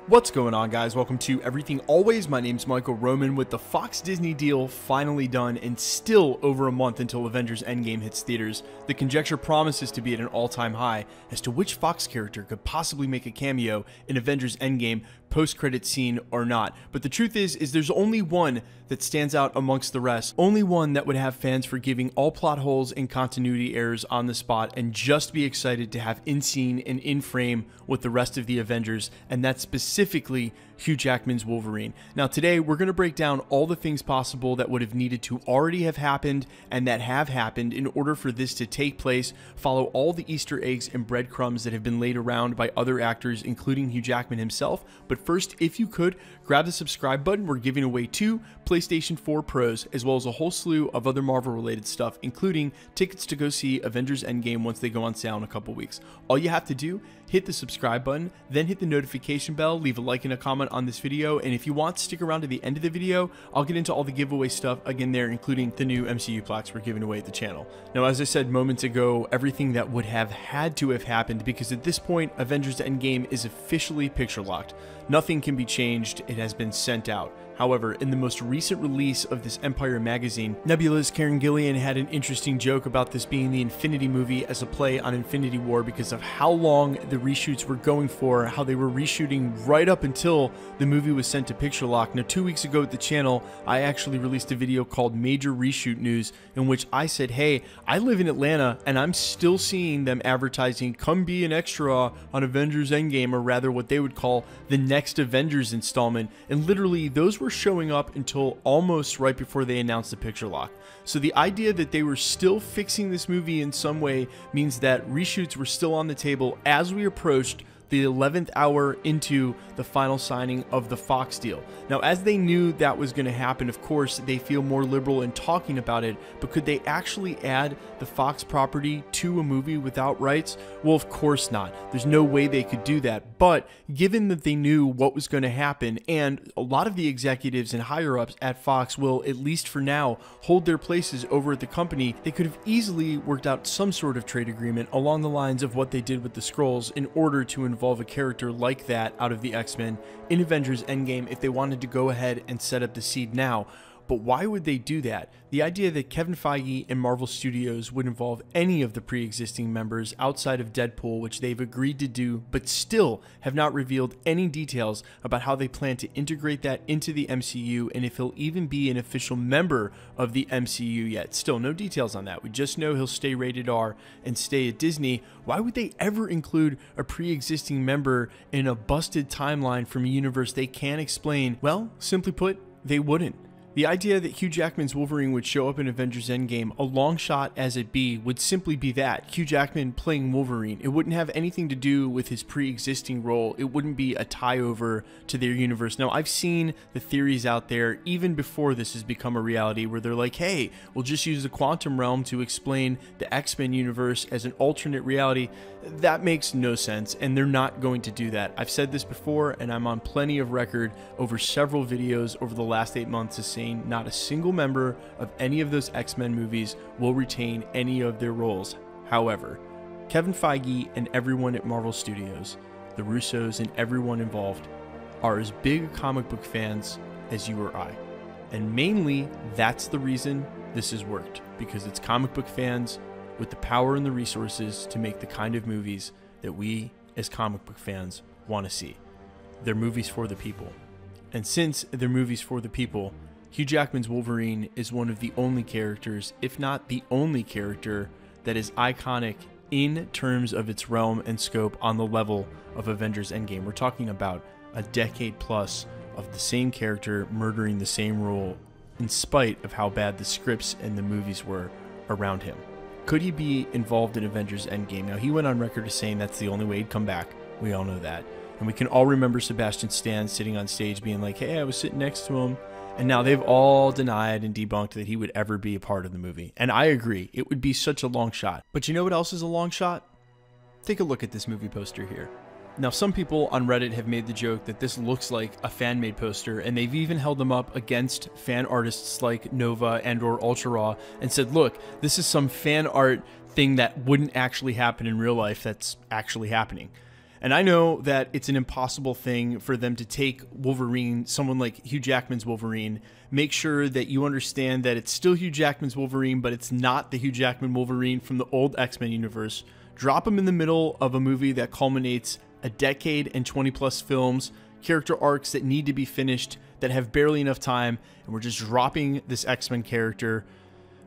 What's going on, guys? Welcome to Everything Always. My name's Michael Roman. With the Fox Disney deal finally done and still over a month until Avengers Endgame hits theaters, the conjecture promises to be at an all-time high as to which Fox character could possibly make a cameo in Avengers Endgame, post-credit scene or not. But the truth is there's only one that stands out amongst the rest, only one that would have fans forgiving all plot holes and continuity errors on the spot and just be excited to have in scene and in frame with the rest of the Avengers, and that's specifically Hugh Jackman's Wolverine. Now today we're going to break down all the things possible that would have needed to already have happened and that have happened in order for this to take place, follow all the Easter eggs and breadcrumbs that have been laid around by other actors including Hugh Jackman himself. But first, if you could, grab the subscribe button. We're giving away 2 PlayStation 4 Pros as well as a whole slew of other Marvel related stuff, including tickets to go see Avengers Endgame once they go on sale in a couple weeks. All you have to do, hit the subscribe button, then hit the notification bell, leave a like and a comment on this video, and if you want, stick around to the end of the video. I'll get into all the giveaway stuff again there, including the new MCU plaques we're giving away at the channel. Now, as I said moments ago, everything that would have had to have happened, because at this point Avengers Endgame is officially picture locked. Nothing can be changed. It has been sent out. However, in the most recent release of this Empire magazine, Nebula's Karen Gillian had an interesting joke about this being the Infinity movie as a play on Infinity War because of how long the reshoots were going for, how they were reshooting right up until the movie was sent to picture lock. Now, 2 weeks ago at the channel, I actually released a video called Major Reshoot News, in which I said, hey, I live in Atlanta and I'm still seeing them advertising, come be an extra on Avengers Endgame, or rather what they would call the next Avengers installment. And literally those were showing up until almost right before they announced the picture lock. So the idea that they were still fixing this movie in some way means that reshoots were still on the table as we approached the 11th hour into the final signing of the Fox deal. Now, as they knew that was going to happen, of course, they feel more liberal in talking about it, but could they actually add the Fox property to a movie without rights? Well, of course not. There's no way they could do that. But given that they knew what was going to happen, and a lot of the executives and higher-ups at Fox will, at least for now, hold their places over at the company, they could have easily worked out some sort of trade agreement along the lines of what they did with the Skrulls in order to involve a character like that out of the X-Men in Avengers Endgame if they wanted to go ahead and set up the seed now. But why would they do that? The idea that Kevin Feige and Marvel Studios would involve any of the pre-existing members outside of Deadpool, which they've agreed to do, but still have not revealed any details about how they plan to integrate that into the MCU and if he'll even be an official member of the MCU yet. Still, no details on that. We just know he'll stay rated R and stay at Disney. Why would they ever include a pre-existing member in a busted timeline from a universe they can't explain? Well, simply put, they wouldn't. The idea that Hugh Jackman's Wolverine would show up in Avengers Endgame, a long shot as it be, would simply be that, Hugh Jackman playing Wolverine. It wouldn't have anything to do with his pre-existing role. It wouldn't be a tie-over to their universe. Now, I've seen the theories out there, even before this has become a reality, where they're like, hey, we'll just use the quantum realm to explain the X-Men universe as an alternate reality. That makes no sense, and they're not going to do that. I've said this before, and I'm on plenty of record over several videos over the last 8 months as saying not a single member of any of those X-Men movies will retain any of their roles. However, Kevin Feige and everyone at Marvel Studios, the Russos and everyone involved, are as big comic book fans as you or I. And mainly, that's the reason this has worked, because it's comic book fans with the power and the resources to make the kind of movies that we as comic book fans want to see. They're movies for the people. And since they're movies for the people, Hugh Jackman's Wolverine is one of the only characters, if not the only character, that is iconic in terms of its realm and scope on the level of Avengers Endgame. We're talking about a decade plus of the same character murdering the same role in spite of how bad the scripts and the movies were around him. Could he be involved in Avengers Endgame? Now, he went on record as saying that's the only way he'd come back. We all know that. And we can all remember Sebastian Stan sitting on stage being like, hey, I was sitting next to him. And now they've all denied and debunked that he would ever be a part of the movie. And I agree, it would be such a long shot. But you know what else is a long shot? Take a look at this movie poster here. Now, some people on Reddit have made the joke that this looks like a fan-made poster, and they've even held them up against fan artists like Nova and or Ultra Raw and said, look, this is some fan art thing that wouldn't actually happen in real life that's actually happening. And I know that it's an impossible thing for them to take Wolverine, someone like Hugh Jackman's Wolverine, make sure that you understand that it's still Hugh Jackman's Wolverine, but it's not the Hugh Jackman Wolverine from the old X-Men universe. Drop him in the middle of a movie that culminates a decade and 20 plus films, character arcs that need to be finished, that have barely enough time, and we're just dropping this X-Men character.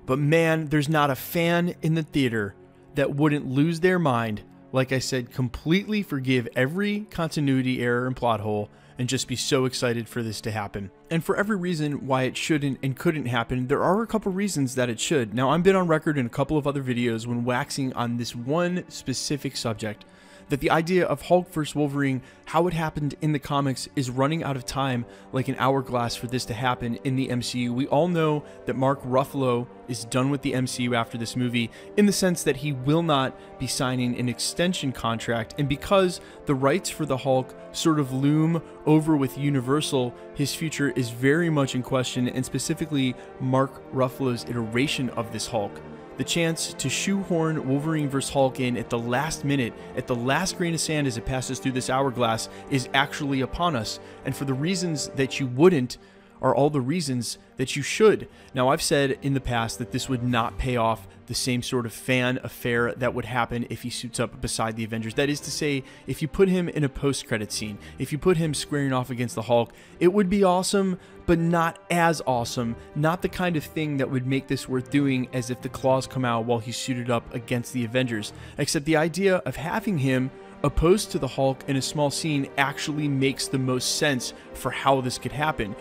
But man, there's not a fan in the theater that wouldn't lose their mind. Like I said, completely forgive every continuity error and plot hole and just be so excited for this to happen. And for every reason why it shouldn't and couldn't happen, there are a couple reasons that it should. Now, I've been on record in a couple of other videos when waxing on this one specific subject, that the idea of Hulk vs. Wolverine, how it happened in the comics, is running out of time like an hourglass for this to happen in the MCU. We all know that Mark Ruffalo is done with the MCU after this movie, in the sense that he will not be signing an extension contract, and because the rights for the Hulk sort of loom over with Universal, his future is very much in question, and specifically Mark Ruffalo's iteration of this Hulk. The chance to shoehorn Wolverine vs. Hulk in at the last minute, at the last grain of sand as it passes through this hourglass, is actually upon us. And for the reasons that you wouldn't are all the reasons that you should. Now, I've said in the past that this would not pay off the same sort of fan affair that would happen if he suits up beside the Avengers. That is to say, if you put him in a post-credit scene, if you put him squaring off against the Hulk, it would be awesome, but not as awesome. Not the kind of thing that would make this worth doing as if the claws come out while he's suited up against the Avengers. Except the idea of having him opposed to the Hulk in a small scene actually makes the most sense for how this could happen.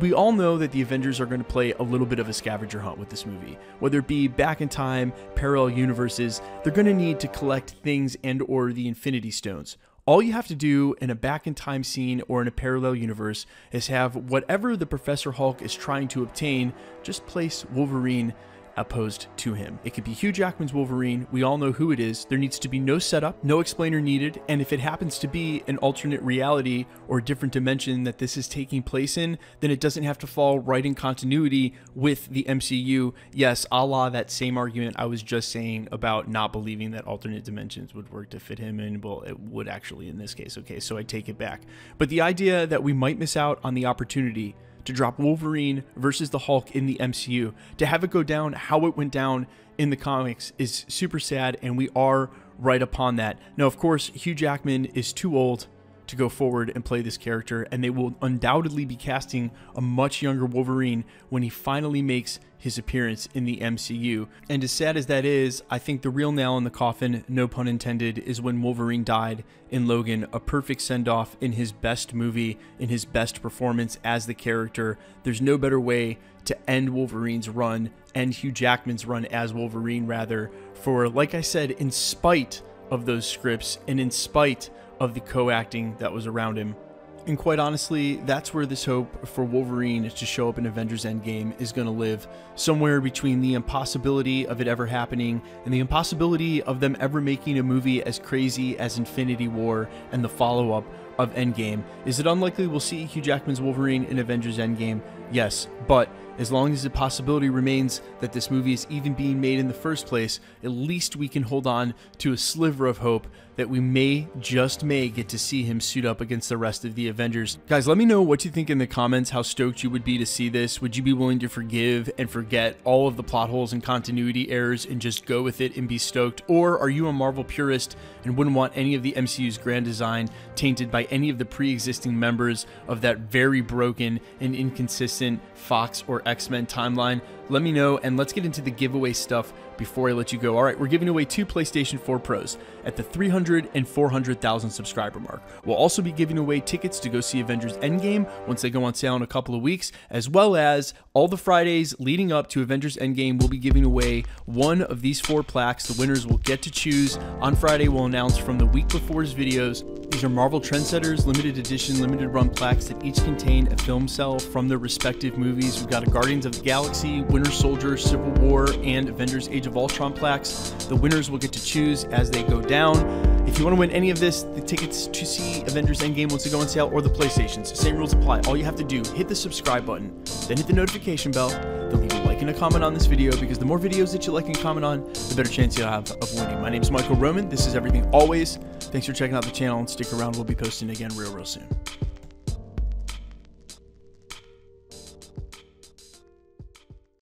We all know that the Avengers are going to play a little bit of a scavenger hunt with this movie. Whether it be back in time, parallel universes, they're going to need to collect things and or the Infinity Stones. All you have to do in a back in time scene or in a parallel universe is have whatever the Professor Hulk is trying to obtain, just place Wolverine opposed to him. It could be Hugh Jackman's Wolverine. We all know who it is. There needs to be no setup, no explainer needed, and if it happens to be an alternate reality or a different dimension that this is taking place in, then it doesn't have to fall right in continuity with the MCU. Yes, a la that same argument I was just saying about not believing that alternate dimensions would work to fit him in. Well, it would actually in this case. Okay, so I take it back. But the idea that we might miss out on the opportunity to drop Wolverine versus the Hulk in the MCU, to have it go down how it went down in the comics, is super sad, and we are right upon that. Now, of course, Hugh Jackman is too old to go forward and play this character, and they will undoubtedly be casting a much younger Wolverine when he finally makes his appearance in the MCU. And as sad as that is, I think the real nail in the coffin, no pun intended, is when Wolverine died in Logan, a perfect send-off in his best movie, in his best performance as the character. There's no better way to end Wolverine's run, end Hugh Jackman's run as Wolverine rather, for, like I said, in spite of those scripts and in spite of the co-acting that was around him. And quite honestly, that's where this hope for Wolverine to show up in Avengers Endgame is going to live, somewhere between the impossibility of it ever happening and the impossibility of them ever making a movie as crazy as Infinity War and the follow-up of Endgame. Is it unlikely we'll see Hugh Jackman's Wolverine in Avengers Endgame? Yes, but as long as the possibility remains that this movie is even being made in the first place, at least we can hold on to a sliver of hope that we may, just may, get to see him suit up against the rest of the Avengers. Guys, let me know what you think in the comments, how stoked you would be to see this. Would you be willing to forgive and forget all of the plot holes and continuity errors and just go with it and be stoked? Or are you a Marvel purist and wouldn't want any of the MCU's grand design tainted by any of the pre-existing members of that very broken and inconsistent Fox or X-Men timeline? Let me know, and let's get into the giveaway stuff before I let you go. All right, we're giving away 2 PlayStation 4 Pros at the 300 and 400,000 subscriber mark. We'll also be giving away tickets to go see Avengers Endgame once they go on sale in a couple of weeks, as well as all the Fridays leading up to Avengers Endgame. We'll be giving away one of these 4 plaques. The winners will get to choose. On Friday, we'll announce from the week before's videos. These are Marvel Trendsetters limited edition, limited run plaques that each contain a film cell from their respective movies. We've got a Guardians of the Galaxy, Winter Soldier, Civil War, and Avengers Age of Ultron plaques. The winners will get to choose as they go down. If you want to win any of this, the tickets to see Avengers Endgame once they go on sale, or the PlayStations, same rules apply. All you have to do, hit the subscribe button, then hit the notification bell, then leave a like liking and comment on this video, because the more videos that you like and comment on, the better chance you'll have of winning. My name is Michael Roman. This is Everything Always. Thanks for checking out the channel, and stick around. We'll be posting again real soon.